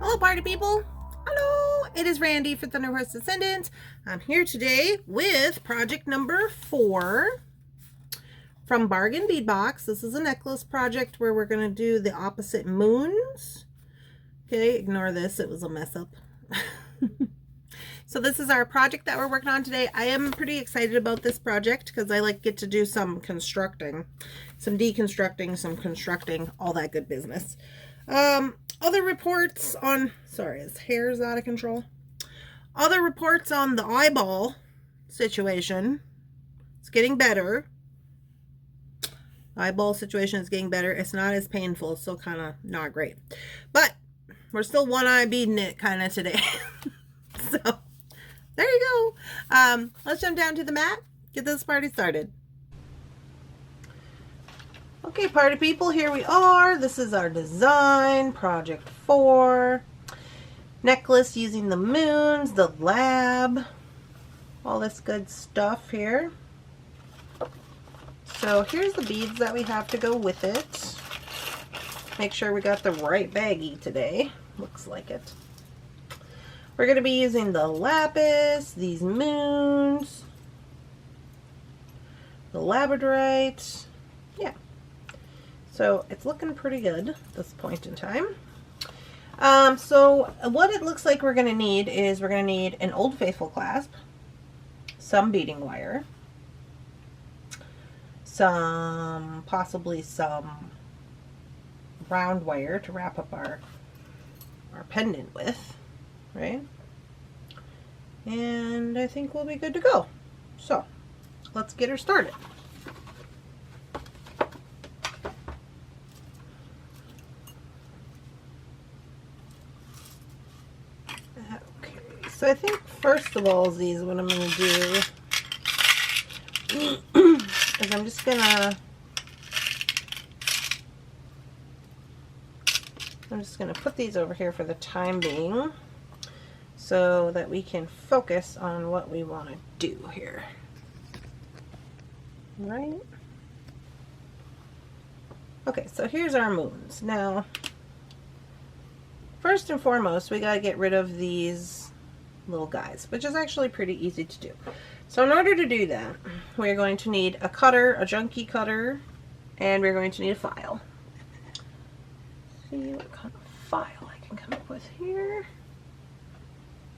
Hello, party people. Hello, it is Randy for Thunder Horse Descendants. I'm here today with project number 4 from Bargain Bead Box. This is a necklace project where we're going to do the opposite moons. Okay, ignore this. It was a mess up. So this is our project that we're working on today. I am pretty excited about this project because I get to do some constructing, some deconstructing, some constructing, all that good business. Other reports on, sorry, his hair's out of control. Other reports on the eyeball situation. It's getting better. Eyeball situation is getting better. It's not as painful. It's still kind of not great. But we're still one eye beading it kind of today. So there you go. Let's jump down to the mat. Get this party started. Okay, party people, here we are. This is our design, project 4. Necklace using the moons, the lab, all this good stuff here. So here's the beads that we have to go with it. Make sure we got the right baggie today. Looks like it. We're going to be using the lapis, these moons, the labradorite. Yeah. So it's looking pretty good at this point in time. So what it looks like we're going to need is we're going to need an Old Faithful clasp, some beading wire, possibly some round wire to wrap up our pendant with, right? And I think we'll be good to go. So let's get her started. So I think first of all, these what I'm going to do is I'm just going to put these over here for the time being so that we can focus on what we want to do here. Right? Okay, so here's our moons. Now, first and foremost, we got to get rid of these little guys, which is actually pretty easy to do. So in order to do that, we're going to need a cutter, a junky cutter, and we're going to need a file. Let's see what kind of file I can come up with here.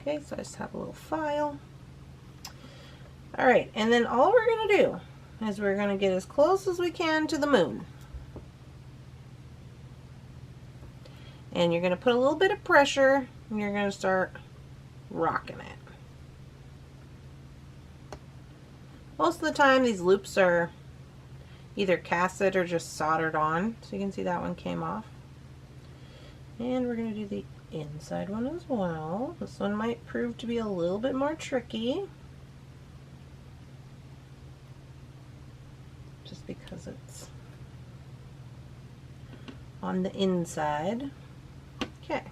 Okay, so I just have a little file. Alright, and then all we're going to do is we're going to get as close as we can to the moon. And you're going to put a little bit of pressure and you're going to start rocking it. Most of the time these loops are either casted or just soldered on. So you can see that one came off. And we're going to do the inside one as well. This one might prove to be a little bit more tricky, just because it's on the inside. Okay.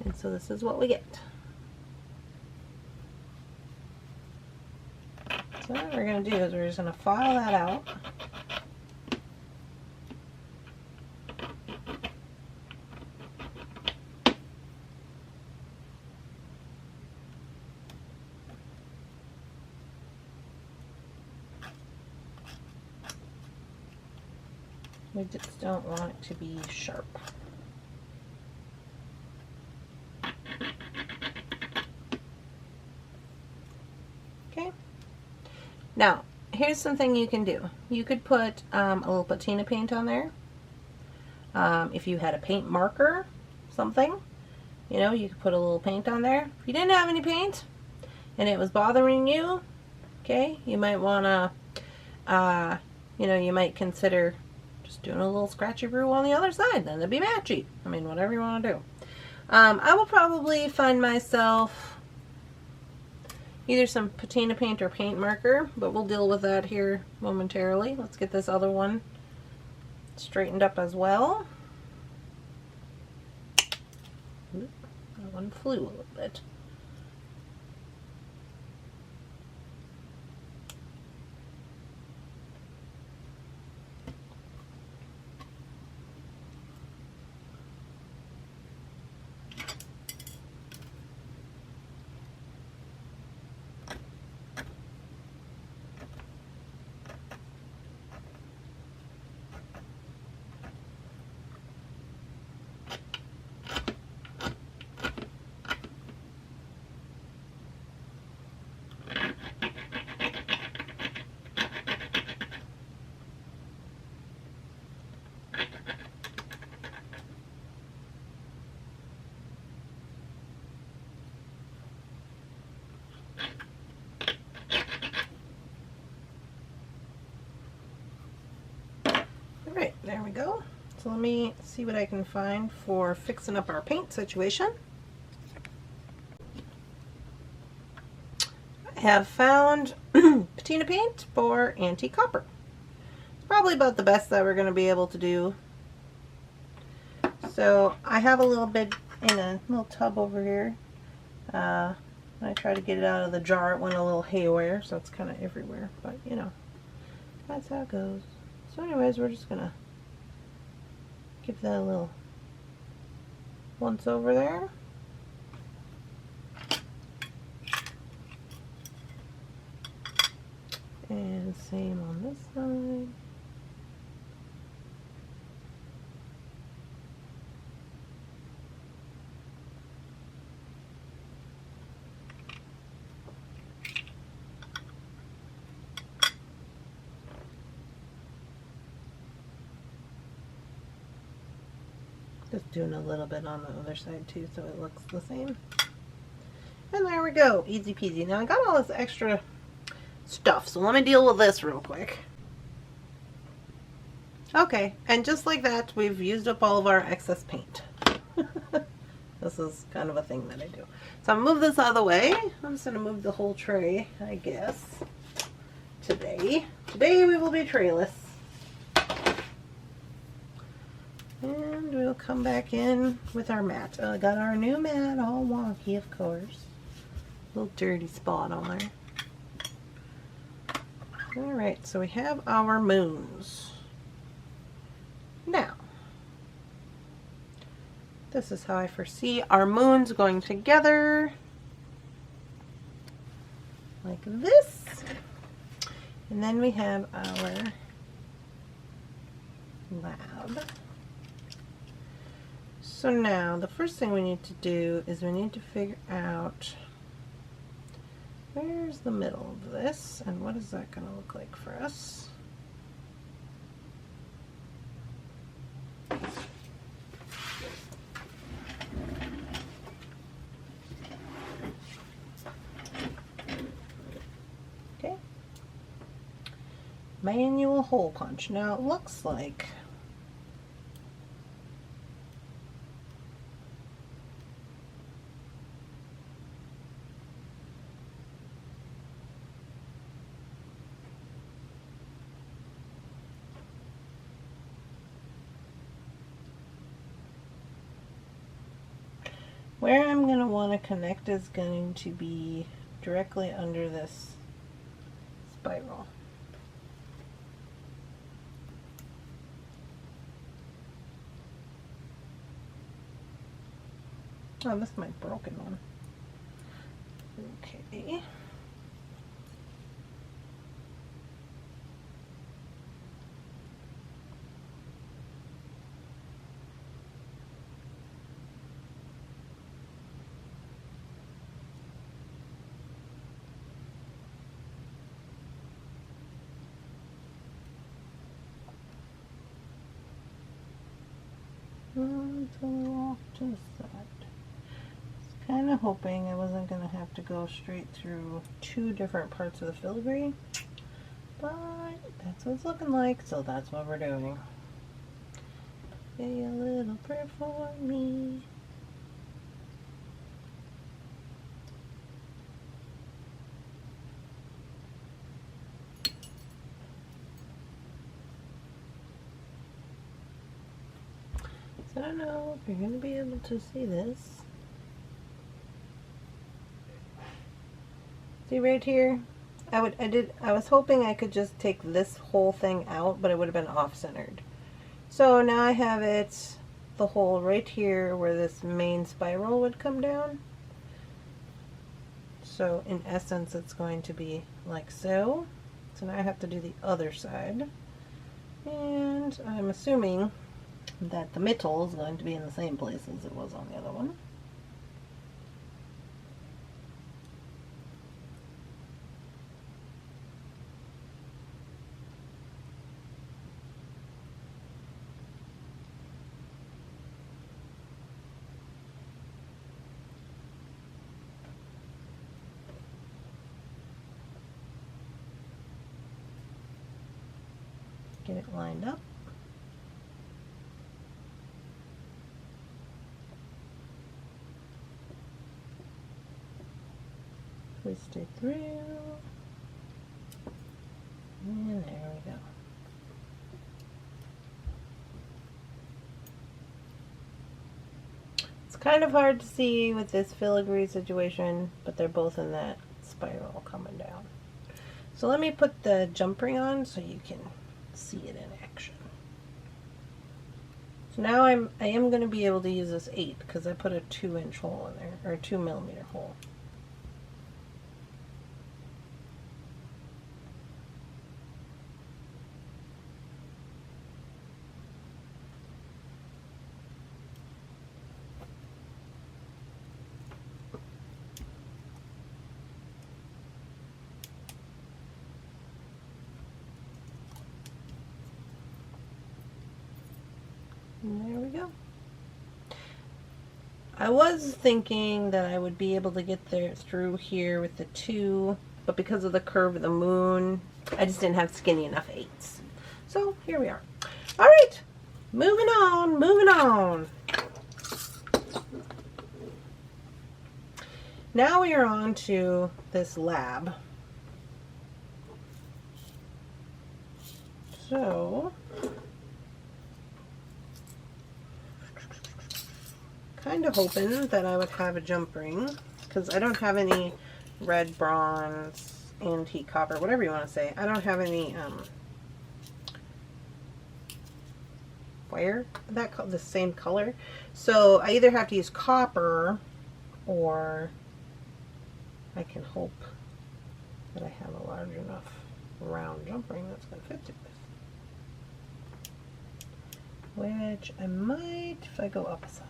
And so this is what we get. So what we're going to do is we're just going to file that out. We just don't want it to be sharp. Okay. Now, here's something you can do. You could put a little patina paint on there. If you had a paint marker, something, you know, you could put a little paint on there. If you didn't have any paint and it was bothering you, okay, you might want to, you know, you might consider just doing a little scratchy brew on the other side. Then it'd be matchy. I mean, whatever you want to do. I will probably find myself either some patina paint or paint marker, but we'll deal with that here momentarily. Let's get this other one straightened up as well. Oop, that one flew a little bit. there we go. So let me see what I can find for fixing up our paint situation. I have found patina paint for antique copper. It's probably about the best that we're going to be able to do. So I have a little bit in a little tub over here. When I try to get it out of the jar, it went a little haywire, so it's kind of everywhere. But you know, that's how it goes. So anyways, we're just gonna give that a little once over there. And same on this side. Just doing a little bit on the other side too, so it looks the same. And there we go, easy peasy. Now I got all this extra stuff, so let me deal with this real quick. Okay, and just like that, we've used up all of our excess paint. This is kind of a thing that I do. So I'm gonna move this out of the way. I'm just gonna move the whole tray, I guess. Today we will be trayless. And we'll come back in with our mat. I got our new mat, all wonky, of course. Little dirty spot on there. Alright, so we have our moons. Now, this is how I foresee our moons going together. Like this. And then we have our lab. So now, the first thing we need to do is we need to figure out where's the middle of this and what is that going to look like for us. Okay. Manual hole punch. Now it looks like where I'm going to want to connect is going to be directly under this spiral. Oh, this is my broken one. Okay. Off to the side. I was kind of hoping I wasn't going to have to go straight through two different parts of the filigree, but that's what it's looking like, so that's what we're doing. Say a little prayer for me. So I don't know if you're going to be able to see this. See right here? I was hoping I could just take this whole thing out, but it would have been off-centered. So now I have it, the hole right here where this main spiral would come down. So in essence it's going to be like so. So now I have to do the other side. And I'm assuming that the middle is going to be in the same place as it was on the other one. Get it lined up. twist it through, and there we go. It's kind of hard to see with this filigree situation, but they're both in that spiral coming down. So let me put the jump ring on so you can see it in action. So now I am going to be able to use this 8 because I put a 2-inch hole in there, or a 2mm hole. And there we go. I was thinking that I would be able to get there through here with the 2, but because of the curve of the moon, I just didn't have skinny enough 8s. So here we are. All right, moving on, moving on. Now we are on to this lab. So, kind of hoping that I would have a jump ring, because I don't have any red, bronze, antique copper, whatever you want to say. I don't have any wire the same color, so I either have to use copper, or I can hope that I have a large enough round jump ring that's going to fit this, which I might if I go up a size.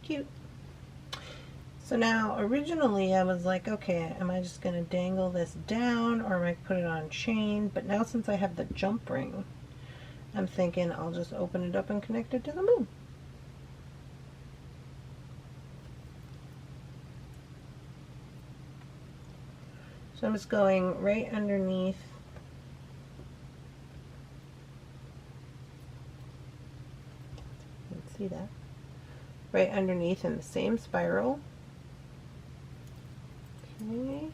Cute. So now originally I was like, okay, am I just going to dangle this down or am I put it on chain? But now since I have the jump ring, I'm thinking I'll just open it up and connect it to the moon. So I'm just going right underneath you can see that. Right underneath in the same spiral. Okay.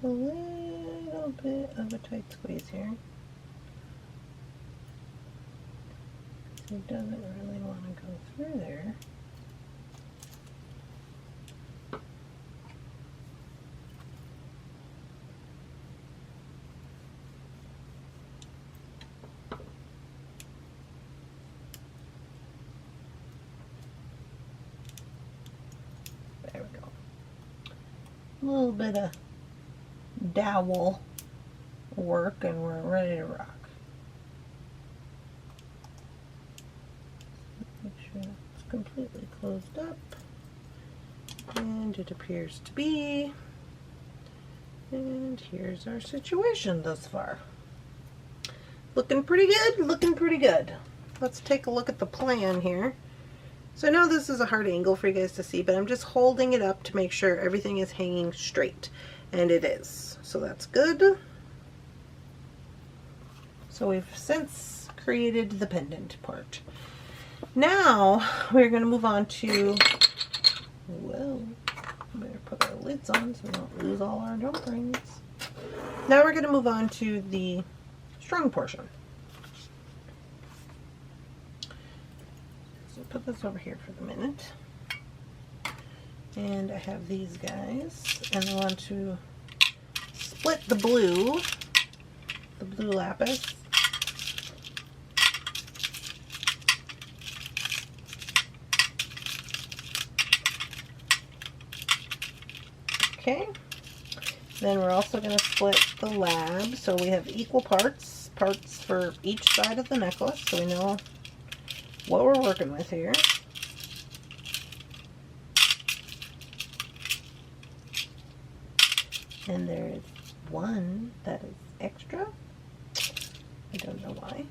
A little bit of a tight squeeze here. It doesn't really want to go through there. There we go. A little bit of dowel work and we're ready to rock. Make sure it's completely closed up, and it appears to be. And here's our situation thus far. Looking pretty good, looking pretty good. Let's take a look at the plan here. So I know this is a hard angle for you guys to see, but I'm just holding it up to make sure everything is hanging straight, and it is. So that's good. So we've since created the pendant part. Now we're going to move on to, whoa, better put our lids on so we don't lose all our jump rings. Now we're going to move on to the strung portion. So put this over here for the minute. And I have these guys, and I want to split the blue lapis. Okay, then we're also going to split the lab, so we have equal parts for each side of the necklace, so we know what we're working with here. And there is one that is extra. I don't know why.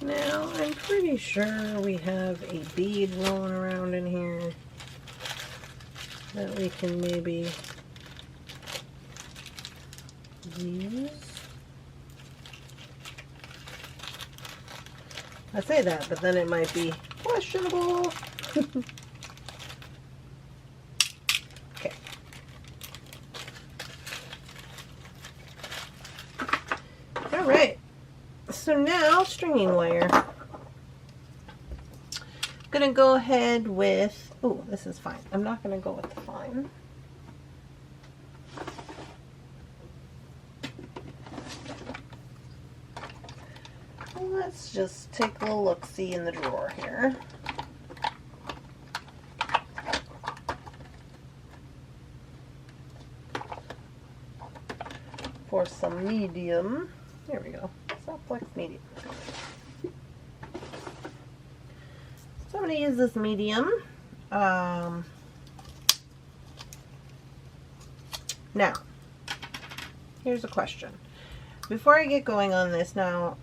Now, I'm pretty sure we have a bead rolling around in here that we can maybe use. I say that, but then it might be questionable. Okay. All right. So now, stringing wire. I'm gonna go ahead with, oh, this is fine. I'm not gonna go with the fine. Let's just take a little look-see in the drawer here. For some medium. There we go. Soft flex medium. So I'm going to use this medium. Now, here's a question. Before I get going on this, now,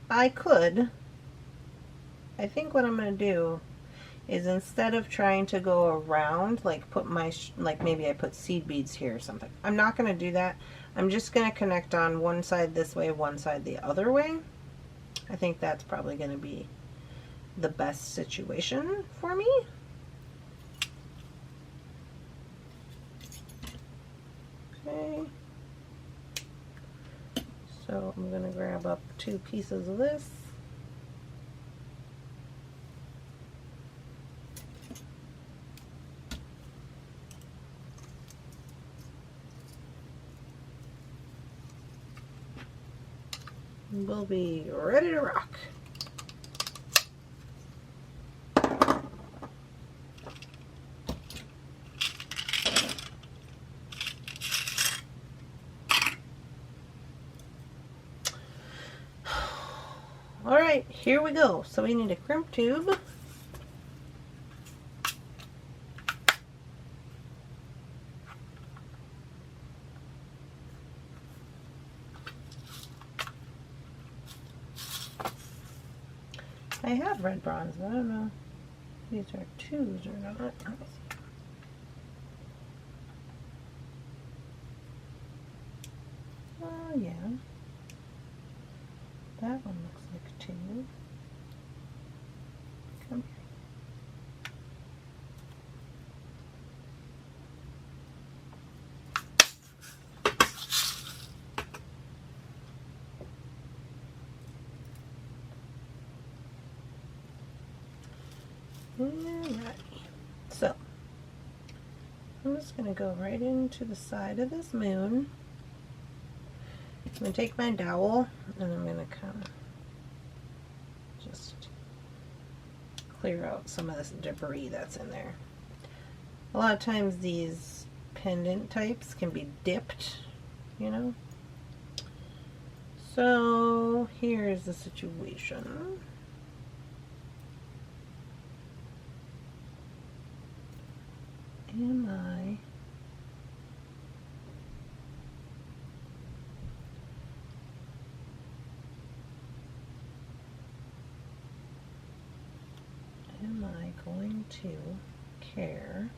I think what I'm going to do is, instead of trying to go around, like put my, like maybe I put seed beads here or something. I'm not going to do that. I'm just going to connect on one side this way, one side the other way. I think that's probably going to be the best situation for me. Okay. So I'm going to grab up 2 pieces of this. We'll be ready to rock. All right, here we go. So we need a crimp tube. I have red bronze, but I don't know if these are 2s or not. Let me see. Oh, yeah. That one looks like 2. Come here. Alright, so I'm just going to go right into the side of this moon. I'm going to take my dowel and I'm going to kind of just clear out some of this debris that's in there. A lot of times these pendant types can be dipped, you know. So here's the situation. Am I going to care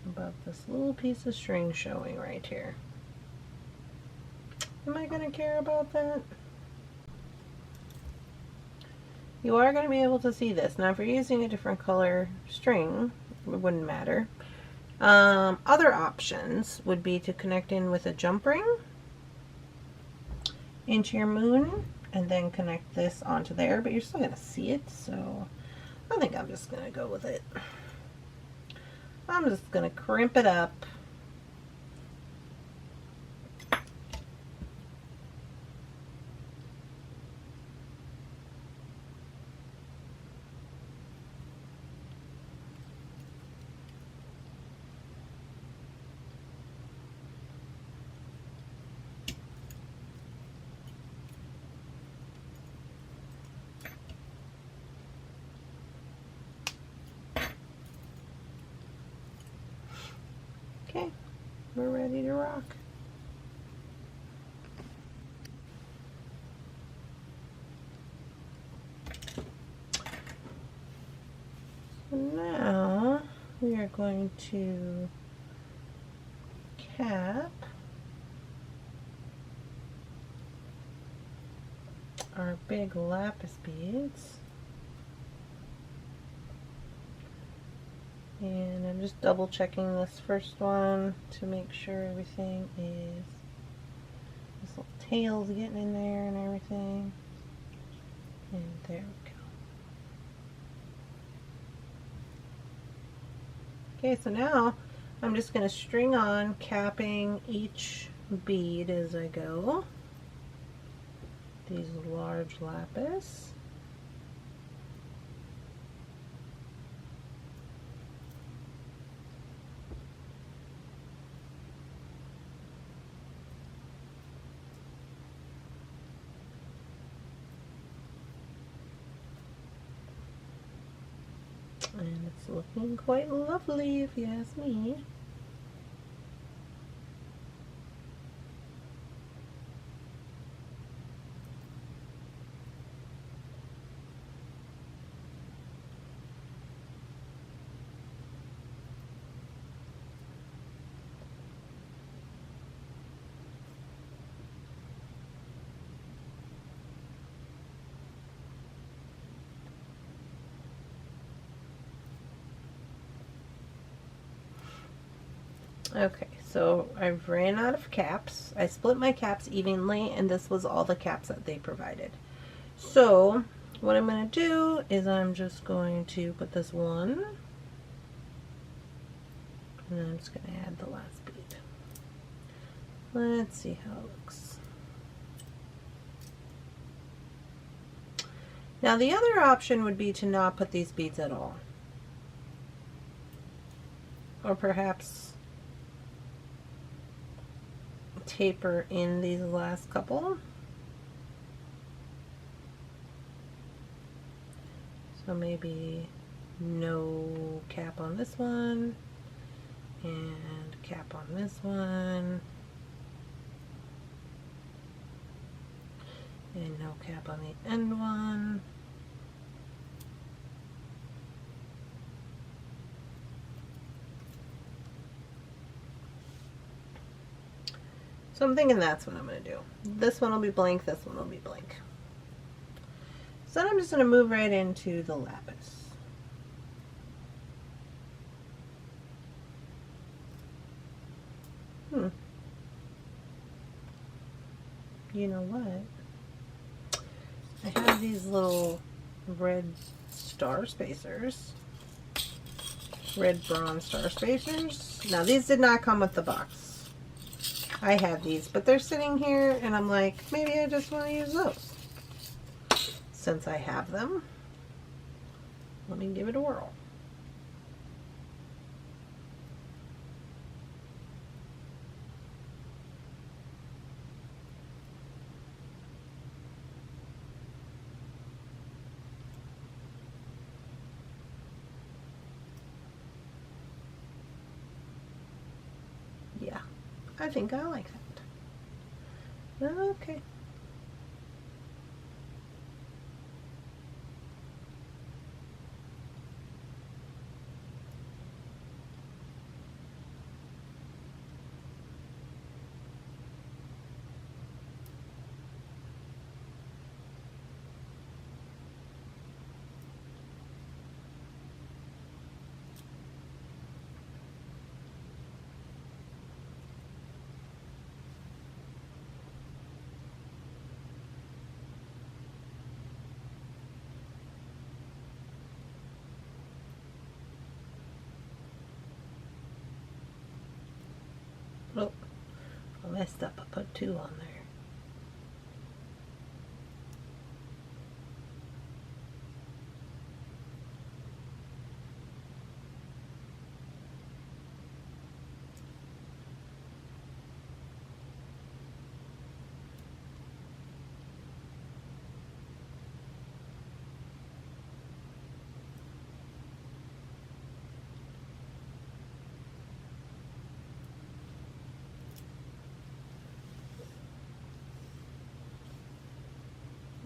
about this little piece of string showing right here? Am I going to care about that? You are going to be able to see this. Now if you're using a different color string, it wouldn't matter. Other options would be to connect in with a jump ring into your moon and then connect this onto there, but you're still going to see it, so I think I'm just going to go with it. I'm just going to crimp it up. Okay, we're ready to rock. So now we are going to cap our big lapis beads. And I'm just double checking this first one to make sure everything is, this little tail's getting in there and everything. And there we go. Okay, so now I'm just going to string on, capping each bead as I go. These large lapis. And it's looking quite lovely if you ask me. Okay, so I've ran out of caps. I split my caps evenly, and this was all the caps that they provided. So what I'm going to do is I'm just going to put this one, and then I'm just going to add the last bead. Let's see how it looks. Now the other option would be to not put these beads at all. Or perhaps taper in these last couple. So maybe no cap on this one, and cap on this one, and no cap on the end one. So I'm thinking that's what I'm going to do. This one will be blank, this one will be blank. So then I'm just going to move right into the lapis. You know what? I have these little red star spacers. Red bronze star spacers. Now these did not come with the box. I have these, but they're sitting here and I'm like, maybe I just want to use those. Since I have them, let me give it a whirl. Yeah, I think I like that. Okay. Oh, I messed up. I put 2 on there.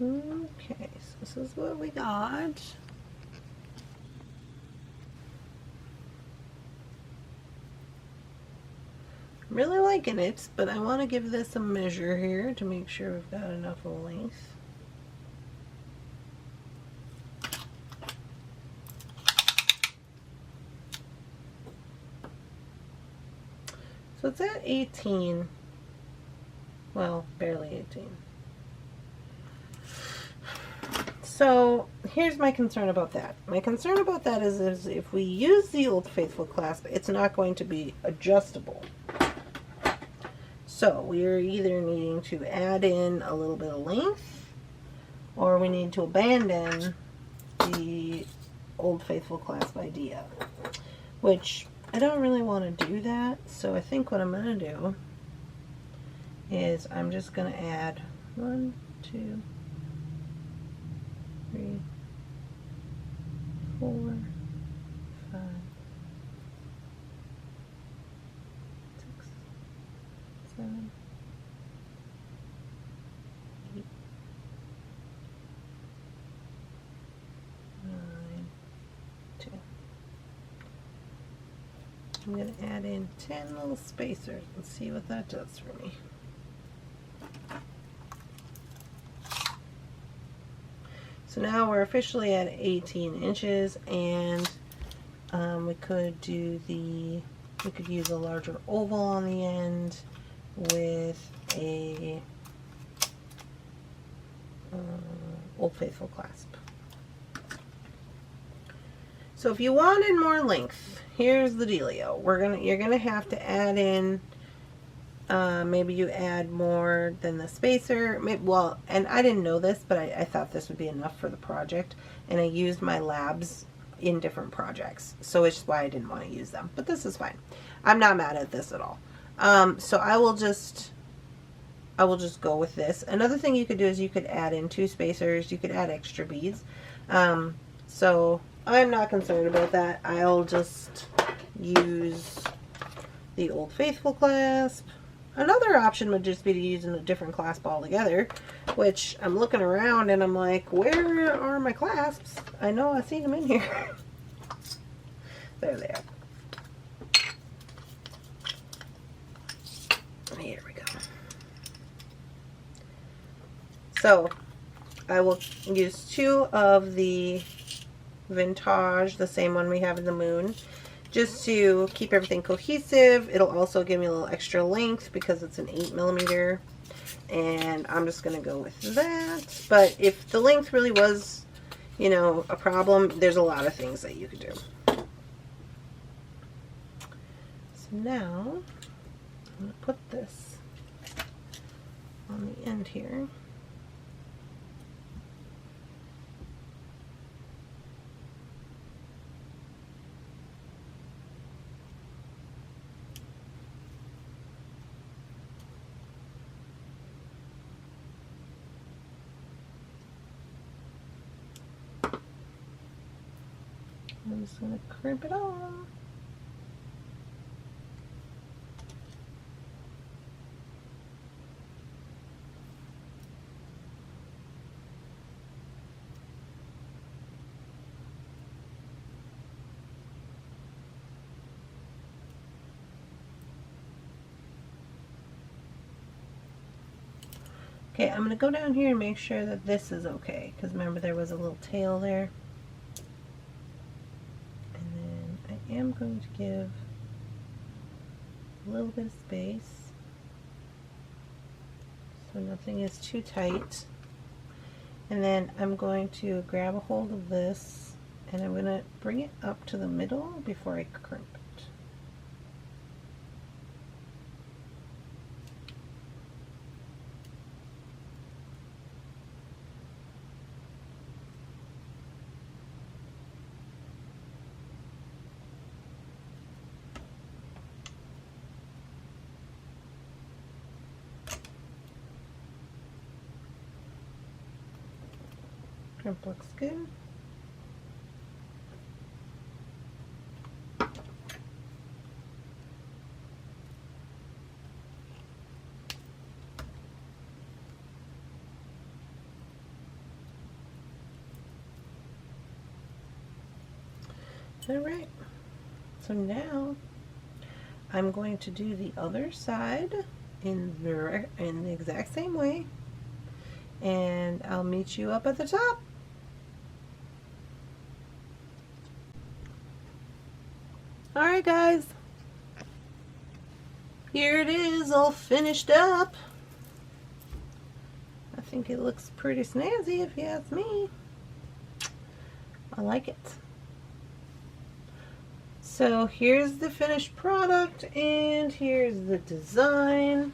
Okay, so this is what we got. I'm really liking it, but I want to give this a measure here to make sure we've got enough length. So it's at 18. Well, barely 18. So here's my concern about that. My concern about that is if we use the Old Faithful clasp, it's not going to be adjustable. So we're either needing to add in a little bit of length, or we need to abandon the Old Faithful clasp idea, which I don't really want to do that. So I think what I'm going to do is I'm just going to add 1, 2, 3, 4, 5, 6, 7, 8, 9, 10. I'm going to add in 10 little spacers and see what that does for me. So now we're officially at 18 inches, and we could use a larger oval on the end with a Old Faithful clasp. So if you wanted more length, here's the dealio. You're gonna have to add in. Maybe you add more than the spacer. Well, and I didn't know this, but I thought this would be enough for the project, and I used my labs in different projects, so it's why I didn't want to use them. But this is fine. I'm not mad at this at all. So I will just go with this. Another thing you could do is you could add in 2 spacers. You could add extra beads. So I'm not concerned about that. I'll just use the Old Faithful clasp. Another option would just be to use a different clasp altogether, which I'm looking around and I'm like, where are my clasps? I know I've seen them in here. There they are. Here we go. So I will use 2 of the Vintage, the same one we have in the Moon, just to keep everything cohesive. It'll also give me a little extra length because it's an 8mm, and I'm just going to go with that. But if the length really was, you know, a problem, there's a lot of things that you could do. So now I'm going to put this on the end here. I'm just going to crimp it on. Okay, I'm going to go down here and make sure that this is okay, because remember there was a little tail there. I am going to give a little bit of space so nothing is too tight, and then I'm going to grab a hold of this and I'm going to bring it up to the middle before I crimp it. That looks good. All right, so now I'm going to do the other side in the exact same way, and I'll meet you up at the top. All right, guys, here it is, all finished up. I think it looks pretty snazzy if you ask me. I like it. So here's the finished product, and here's the design.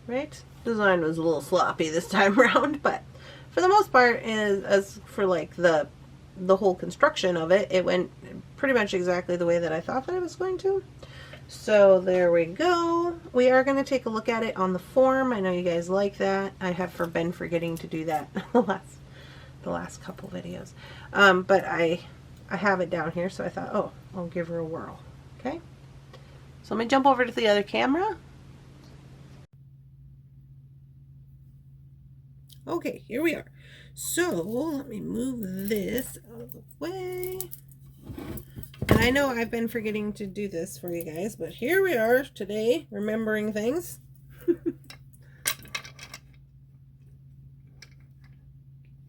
Right? Design was a little sloppy this time around, but for the most part, as for like the whole construction of it, it went pretty much exactly the way that I thought that it was going to. So there we go. We are going to take a look at it on the form. I know you guys like that. I have been forgetting to do that the last couple videos, but I have it down here, so I thought, oh, I'll give her a whirl. Okay, so let me jump over to the other camera. Okay, here we are. So let me move this out of the way. And I know I've been forgetting to do this for you guys, but here we are today, remembering things.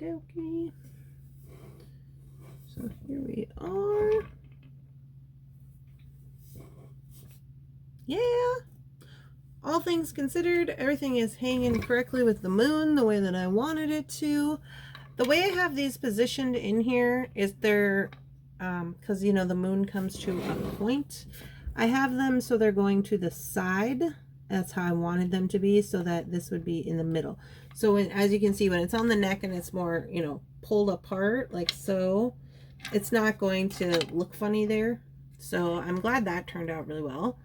Okay. So here we are. Yeah. All things considered, everything is hanging correctly with the moon the way that I wanted it to. The way I have these positioned in here is they're, because you know the moon comes to a point. I have them so they're going to the side. That's how I wanted them to be, so that this would be in the middle. So as you can see, when it's on the neck and it's more, you know, pulled apart like so, it's not going to look funny there. So I'm glad that turned out really well.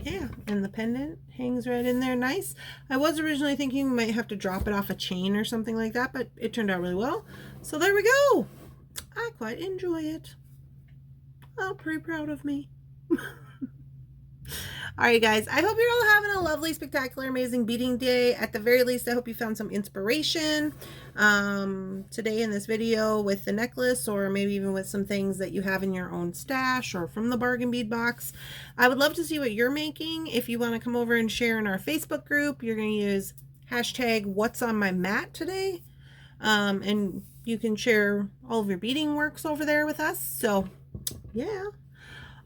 Yeah, and the pendant hangs right in there nice. I was originally thinking we might have to drop it off a chain or something like that, but it turned out really well. So there we go. I quite enjoy it. I'm pretty proud of me. All right, guys, I hope you're all having a lovely, spectacular, amazing beading day. At the very least, I hope you found some inspiration today in this video with the necklace, or maybe even with some things that you have in your own stash or from the bargain bead box. I would love to see what you're making. If you want to come over and share in our Facebook group, you're going to use hashtag what's on my mat today. And you can share all of your beading works over there with us. So, yeah.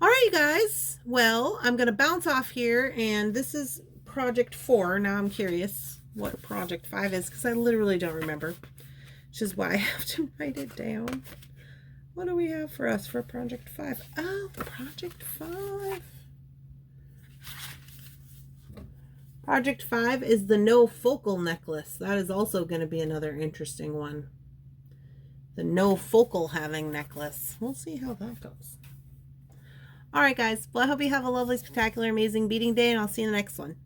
All right, you guys. Well, I'm going to bounce off here, and this is project 4. Now I'm curious what project 5 is, because I literally don't remember, which is why I have to write it down. What do we have for us for project 5? Oh, project 5. Project 5 is the no focal necklace. That is also going to be another interesting one. The no focal having necklace. We'll see how that goes. All right, guys. Well, I hope you have a lovely, spectacular, amazing beading day, and I'll see you in the next one.